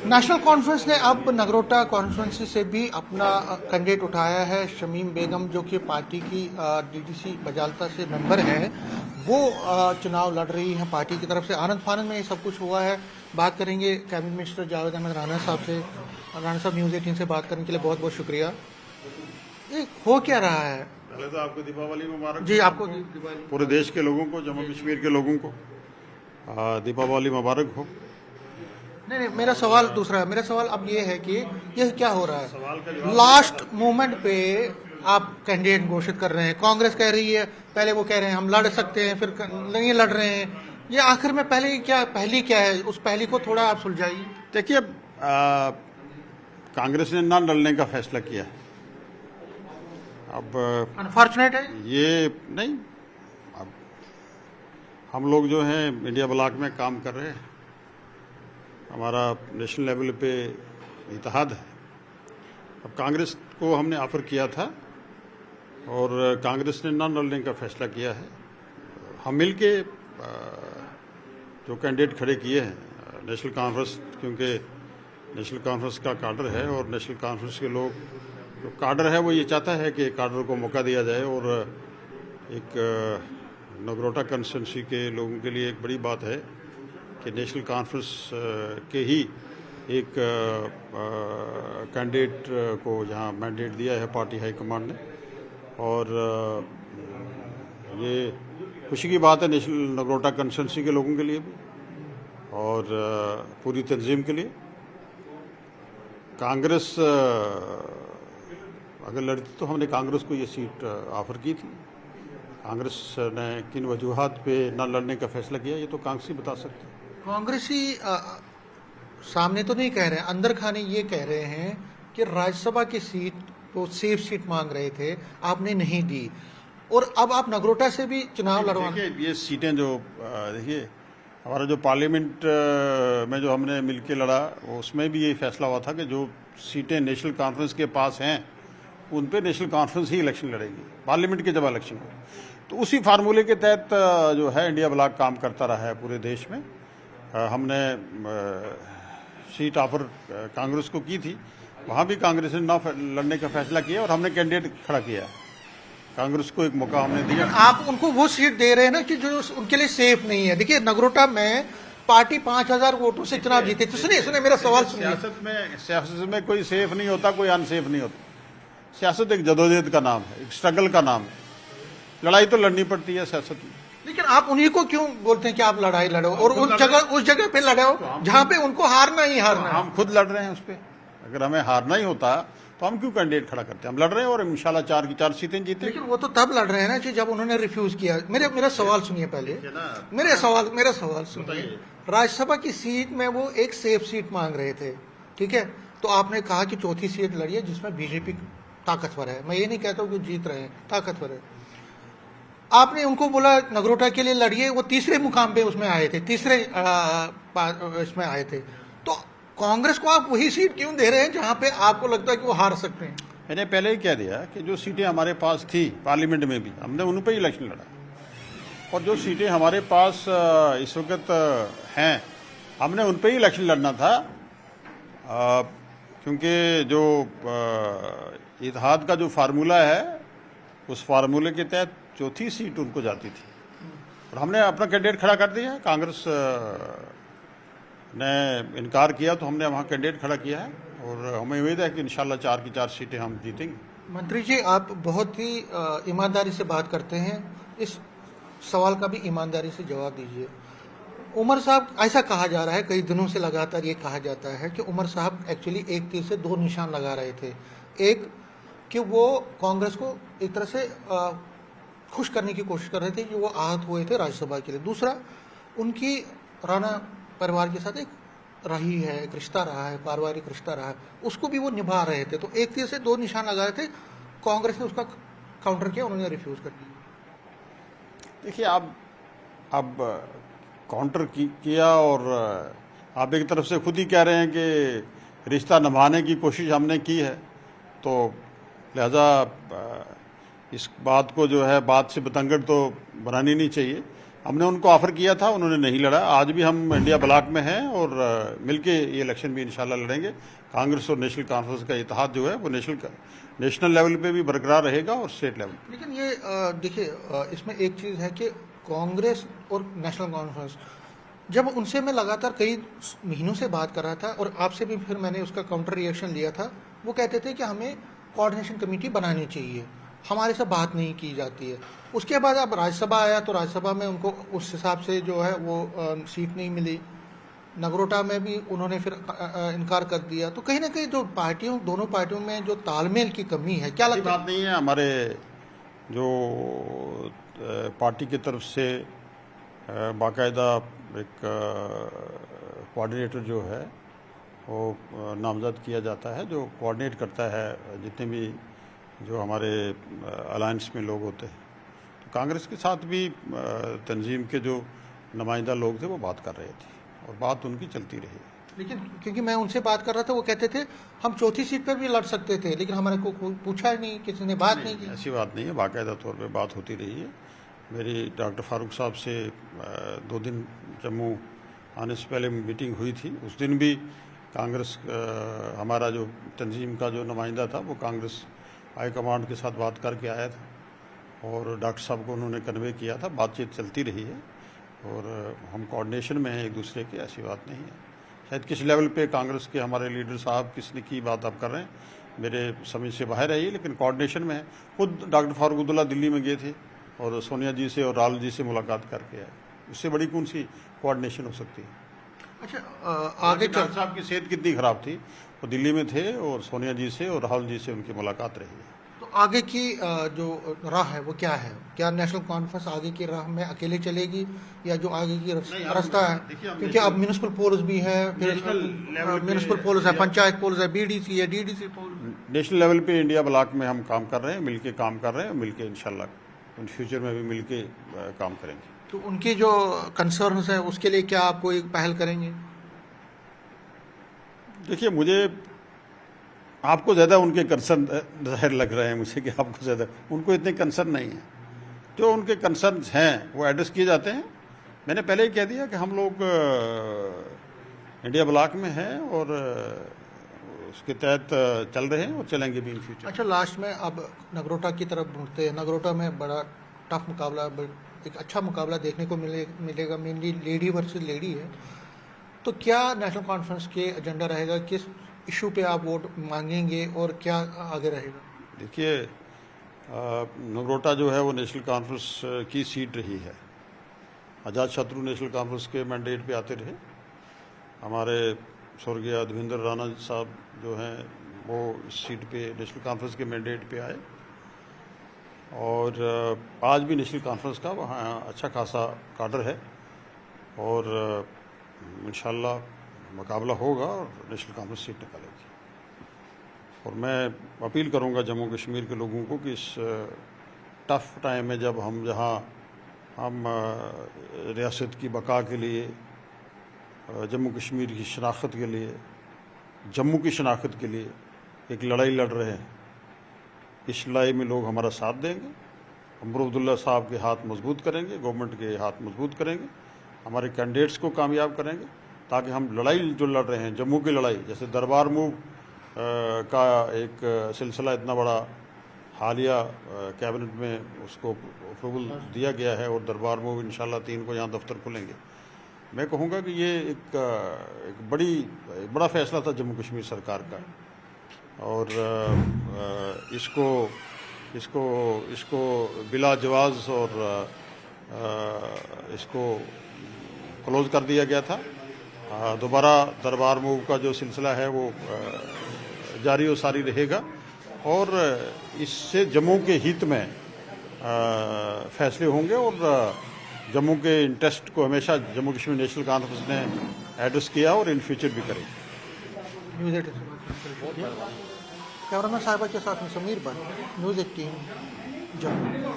National conference ने अब Nagrota conference से भी अपना कैंडिडेट उठाया है। शमीम बेगम जो कि पार्टी की डीडीसी बजालता से मेंबर है, वो चुनाव लड़ रही हैं पार्टी की तरफ से। आनंद फानंद में ये सब कुछ हुआ है। बात करेंगे कैबिनेट मिनिस्टर जावेद अहमद राणा साहब से। राणा साहब, न्यूज़ 18 से बात करने के लिए बहुत बहुत शुक्रिया। ये हो क्या रहा है? पहले तो आपको दीपावली मुबारक। जी, आपको दीपावली। पूरे देश के लोगों को, जम्मू कश्मीर के लोगों को दीपावली मुबारक हो। नहीं, मेरा सवाल दूसरा है। मेरा सवाल अब ये है कि ये क्या हो रहा सवाल का है? जवाब लास्ट मोमेंट पे आप कैंडिडेट घोषित कर रहे हैं। कांग्रेस कह रही है, पहले वो कह रहे हैं हम लड़ सकते हैं, फिर नहीं लड़ रहे हैं। ये आखिर में पहली क्या है? उस पहली को थोड़ा आप सुलझाइए। देखिए, कांग्रेस ने ना लड़ने का फैसला किया है। अब अनफॉर्चुनेट है ये नहीं, अब हम लोग जो हैं इंडिया ब्लॉक में काम कर रहे हैं, हमारा नेशनल लेवल पे इत्तेहाद है। अब कांग्रेस को हमने ऑफर किया था और कांग्रेस ने ना लड़ने का फैसला किया है। हम मिल के जो कैंडिडेट खड़े किए हैं, नेशनल कॉन्फ्रेंस, क्योंकि नेशनल कॉन्फ्रेंस का काडर है और नेशनल कॉन्फ्रेंस के लोग, जो काडर है वो ये चाहता है कि काडर को मौका दिया जाए। और एक नगरोटा कंस्टिट्यूंसी के लोगों के लिए एक बड़ी बात है कि नेशनल कॉन्फ्रेंस के ही एक कैंडिडेट को जहां मैंडेट दिया है पार्टी हाईकमांड ने। और ये खुशी की बात है नेशनल नगरोटा कंस्टिट्यूंसी के लोगों के लिए भी और पूरी तंजीम के लिए। कांग्रेस अगर लड़ती तो हमने कांग्रेस को ये सीट ऑफर की थी। कांग्रेस ने किन वजूहात पे ना लड़ने का फैसला किया, ये तो कांग्रेस ही बता सकते हैं। कांग्रेसी सामने तो नहीं कह रहे हैं, अंदर खाने ये कह रहे हैं कि राज्यसभा की सीट वो सेफ सीट मांग रहे थे, आपने नहीं दी, और अब आप नगरोटा से भी चुनाव लड़वा। देखिए, ये सीटें जो देखिए हमारा जो पार्लियामेंट में जो हमने मिलके लड़ा, उसमें भी यही फैसला हुआ था कि जो सीटें नेशनल कॉन्फ्रेंस के पास हैं उन पे नेशनल कॉन्फ्रेंस ही इलेक्शन लड़ेगी पार्लियामेंट के जब इलेक्शन हो। तो उसी फार्मूले के तहत जो है इंडिया ब्लॉक काम करता रहा है पूरे देश में। हमने सीट ऑफर कांग्रेस को की थी, वहाँ भी कांग्रेस ने ना लड़ने का फैसला किया और हमने कैंडिडेट खड़ा किया। कांग्रेस को एक मौका हमने दिया। आप उनको वो सीट दे रहे हैं ना कि जो उनके लिए सेफ नहीं है। देखिए, नगरोटा में पार्टी 5000 वोटों से चुनाव जीती थी। सुनिए मेरा सवाल सुनिए। सियासत में कोई सेफ नहीं होता, कोई अनसेफ नहीं होता। सियासत एक जदोजहद का नाम है, एक स्ट्रगल का नाम है। लड़ाई तो लड़नी पड़ती है सियासत में। लेकिन आप उन्हीं को क्यों बोलते हैं कि आप लड़ाई लड़ो और उस जगह पे लड़ो जहां पे उनको हारना ही हारना है? हम खुद लड़ रहे हैं उस पर। अगर हमें हारना ही होता तो हम क्यों कैंडिडेट खड़ा करते हैं? हम लड़ रहे हैं और इंशाल्लाह 4 की 4 सीटें जीते। लेकिन वो तो तब लड़ रहे हैं ना कि जब उन्होंने रिफ्यूज किया। मेरा सवाल सुनिए पहले। मेरा सवाल सुनिए। राज्यसभा की सीट में वो एक सेफ सीट मांग रहे थे, ठीक है? तो आपने कहा कि चौथी सीट लड़िए जिसमें बीजेपी ताकतवर है। मैं ये नहीं कहता हूँ कि जीत रहे हैं, ताकतवर है। आपने उनको बोला नगरोटा के लिए लड़िए, वो तीसरे मुकाम पे उसमें आए थे, तीसरे इसमें आए थे। तो कांग्रेस को आप वही सीट क्यों दे रहे हैं जहां पे आपको लगता है कि वो हार सकते हैं? मैंने पहले ही कह दिया कि जो सीटें हमारे पास थी पार्लियामेंट में भी, हमने उन पर ही इलेक्शन लड़ा। और जो सीटें हमारे पास इस वक्त हैं, हमने उन पर ही इलेक्शन लड़ना था। क्योंकि जो इत्तेहाद का जो फार्मूला है, उस फार्मूले के तहत चौथी सीट उनको जाती थी और हमने अपना कैंडिडेट खड़ा कर दिया। कांग्रेस ने इनकार किया तो हमने वहाँ कैंडिडेट खड़ा किया है और हमें उम्मीद है कि इंशाल्लाह 4 की 4 सीटें हम जीतेंगे। मंत्री जी, आप बहुत ही ईमानदारी से बात करते हैं। इस सवाल का भी ईमानदारी से जवाब दीजिए। उमर साहब, ऐसा कहा जा रहा है, कई दिनों से लगातार ये कहा जाता है कि उमर साहब एक्चुअली एक तीर से 2 निशान लगा रहे थे। एक कि वो कांग्रेस को एक तरह से खुश करने की कोशिश कर रहे थे कि वो आहत हुए थे राज्यसभा के लिए। दूसरा, उनकी राणा परिवार के साथ एक रही है, एक रिश्ता रहा है, पारिवारिक रिश्ता रहा है, उसको भी वो निभा रहे थे। तो एक तीर से 2 निशान लगा रहे थे। कांग्रेस ने उसका काउंटर किया, उन्होंने रिफ्यूज कर दिया। देखिए, अब काउंटर किया और आप एक तरफ से खुद ही कह रहे हैं कि रिश्ता निभाने की कोशिश हमने की है, तो लिहाजा इस बात को जो है बात से बतंगड़ तो बनानी नहीं चाहिए। हमने उनको ऑफर किया था, उन्होंने नहीं लड़ा। आज भी हम इंडिया ब्लॉक में हैं और मिलके ये इलेक्शन भी इंशाल्लाह लड़ेंगे। कांग्रेस और नेशनल कॉन्फ्रेंस का इत्तेहाद जो है वो नेशनल लेवल पे भी बरकरार रहेगा और स्टेट लेवल पे। लेकिन ये देखिए, इसमें एक चीज़ है कि कांग्रेस और नेशनल कॉन्फ्रेंस, जब उनसे मैं लगातार कई महीनों से बात कर रहा था और आपसे भी फिर मैंने उसका काउंटर रिएक्शन लिया था, वो कहते थे कि हमें कोऑर्डिनेशन कमेटी बनानी चाहिए, हमारे से बात नहीं की जाती है। उसके बाद अब राज्यसभा आया तो राज्यसभा में उनको उस हिसाब से जो है वो सीट नहीं मिली। नगरोटा में भी उन्होंने फिर इनकार कर दिया। तो कहीं ना कहीं जो दोनों पार्टियों में जो तालमेल की कमी है, क्या लगता है? बात नहीं है, हमारे जो पार्टी की तरफ से बाकायदा एक कोऑर्डिनेटर जो है वो नामजद किया जाता है, जो कोऑर्डिनेट करता है जितने भी जो हमारे अलायंस में लोग होते हैं। तो कांग्रेस के साथ भी तंजीम के जो नुमाइंदा लोग थे वो बात कर रहे थे और बात उनकी चलती रही। लेकिन क्योंकि मैं उनसे बात कर रहा था, वो कहते थे हम चौथी सीट पर भी लड़ सकते थे, लेकिन हमारे को पूछा ही नहीं, किसी ने बात नहीं की। ऐसी बात नहीं है, बाकायदा तौर पे बात होती रही है। मेरी डॉक्टर फारूक साहब से 2 दिन जम्मू आने से पहले मीटिंग हुई थी। उस दिन भी कांग्रेस हमारा जो तंजीम का जो नुमाइंदा था वो कांग्रेस हाई कमांड के साथ बात करके आया था और डॉक्टर साहब को उन्होंने कन्वे किया था। बातचीत चलती रही है और हम कोऑर्डिनेशन में हैं एक दूसरे के, ऐसी बात नहीं है। शायद किस लेवल पे कांग्रेस के हमारे लीडर साहब किसने की बात आप कर रहे हैं, मेरे समझ से बाहर है ये, लेकिन कोऑर्डिनेशन में है। खुद डॉक्टर फारूक अब्दुल्ला दिल्ली में गए थे और सोनिया जी से और राहुल जी से मुलाकात करके आए। उससे बड़ी कौन सी कोऑर्डिनेशन हो सकती है? अच्छा, आगे डॉक्टर साहब की सेहत कितनी खराब थी, वो दिल्ली में थे और सोनिया जी से और राहुल जी से उनकी मुलाकात रही है। तो आगे की जो राह है वो क्या है? क्या नेशनल कॉन्फ्रेंस आगे की राह में अकेले चलेगी या जो आगे की रास्ता है? क्योंकि अब म्यूनिसिपल पोल्स भी है, फिर म्यूनिसिपल पोल्स है, पंचायत पोल्स है, बीडीसी है, डीडीसी पोल। नेशनल लेवल पे इंडिया ब्लॉक में हम काम कर रहे हैं, मिलके काम कर रहे हैं, मिलके इंशाल्लाह इन फ्यूचर में भी मिलके काम करेंगे। तो उनकी जो कंसर्न्स है उसके लिए क्या आप कोई पहल करेंगे? देखिए, मुझे आपको ज़्यादा उनके कंसर्न ज़ाहिर लग रहे हैं मुझे कि आपको ज़्यादा, उनको इतने कंसर्न नहीं है। जो उनके कंसर्न हैं वो एड्रेस किए जाते हैं। मैंने पहले ही कह दिया कि हम लोग इंडिया ब्लॉक में हैं और उसके तहत चल रहे हैं और चलेंगे भी इन फ्यूचर। अच्छा, लास्ट में अब नगरोटा की तरफ बढ़ते हैं। नगरोटा में बड़ा टफ मुकाबला, एक अच्छा मुकाबला देखने को मिलेगा। मेनली लेडी वर्सेस लेडी है। तो क्या नेशनल कॉन्फ्रेंस के एजेंडा रहेगा, किस इशू पे आप वोट मांगेंगे और क्या आगे रहेगा? देखिए, नगरोटा जो है वो नेशनल कॉन्फ्रेंस की सीट रही है। आज़ाद शत्रु नेशनल कॉन्फ्रेंस के मैंडेट पे आते रहे। हमारे स्वर्गीय देवेंद्र राणा साहब जो हैं वो इस सीट पे नेशनल कॉन्फ्रेंस के मैंडेट पे आए और आज भी नेशनल कॉन्फ्रेंस का वहाँ अच्छा खासा काडर है और इंशाल्लाह मुकाबला होगा और नेशनल कॉन्फ्रेंस सीट निकालेगी। और मैं अपील करूंगा जम्मू कश्मीर के लोगों को कि इस टफ टाइम में जब जहां हम रियासत की बका के लिए, जम्मू कश्मीर की शनाख्त के लिए, जम्मू की शनाख्त के लिए एक लड़ाई लड़ रहे हैं, इस लड़ाई में लोग हमारा साथ देंगे। अमर अब्दुल्ला साहब के हाथ मजबूत करेंगे, गवर्नमेंट के हाथ मजबूत करेंगे, हमारे कैंडिडेट्स को कामयाब करेंगे ताकि हम लड़ाई जो लड़ रहे हैं, जम्मू की लड़ाई, जैसे दरबार मूव का एक सिलसिला इतना बड़ा हालिया कैबिनेट में उसको अप्रूवल दिया गया है और दरबार मूव इंशाल्लाह 3 को यहाँ दफ्तर खुलेंगे। मैं कहूँगा कि ये एक बड़ा फैसला था जम्मू कश्मीर सरकार का और इसको बिला जवाज़ और इसको क्लोज कर दिया गया था। दोबारा दरबार मूव का जो सिलसिला है वो जारी और सारी रहेगा और इससे जम्मू के हित में फैसले होंगे और जम्मू के इंटरेस्ट को हमेशा जम्मू कश्मीर नेशनल कॉन्फ्रेंस ने एड्रेस किया और इन फ्यूचर भी करेगी। कैमरामैन साहिबा के साथ में समीर भाई, न्यूज़ 18 जम्मू।